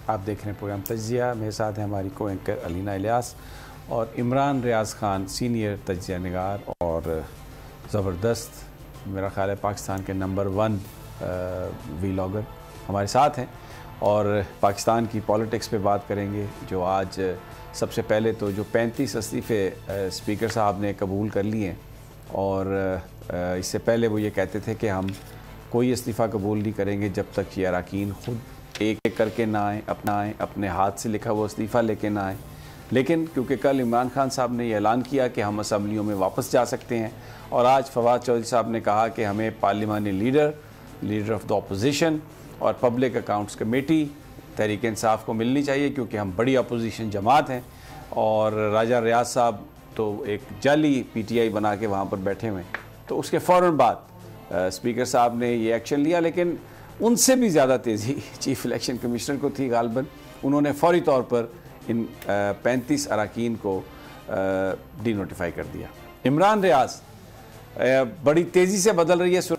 आप देख रहे हैं प्रोग्राम तज्जिया। मेरे साथ हैं हमारी को एंकर अलीना इलियास और इमरान रियाज खान, सीनियर तज्जिया निगार और ज़बरदस्त, मेरा ख्याल है पाकिस्तान के नंबर 1 वीलॉगर हमारे साथ हैं और पाकिस्तान की पॉलिटिक्स पे बात करेंगे। जो आज सबसे पहले तो जो 35 इस्तीफ़े स्पीकर साहब ने कबूल कर लिए हैं और इससे पहले वो ये कहते थे कि हम कोई इस्तीफ़ा कबूल नहीं करेंगे जब तक ये अरकान ख़ुद एक एक करके ना आए, अपने हाथ से लिखा हुआ इस्तीफ़ा लेके ना आए। लेकिन क्योंकि कल इमरान खान साहब ने यह ऐलान किया कि हम असम्बलियों में वापस जा सकते हैं और आज फवाद चौधरी साहब ने कहा कि हमें पार्लिमानी लीडर ऑफ द अपोजिशन और public accounts committee Tehreek Insaf को मिलनी चाहिए क्योंकि हम बड़ी अपोजिशन जमात हैं। और राजा रियाज साहब तो एक जाली PTI बना के वहाँ पर बैठे हुए हैं। तो उसके फ़ौरन बाद स्पीकर साहब ने ये एक्शन लिया, लेकिन उनसे भी ज़्यादा तेज़ी चीफ इलेक्शन कमिश्नर को थी गालबन। उन्होंने फौरी तौर पर इन 35 अरकान को डी नोटिफाई कर दिया। इमरान रियाज, बड़ी तेज़ी से बदल रही है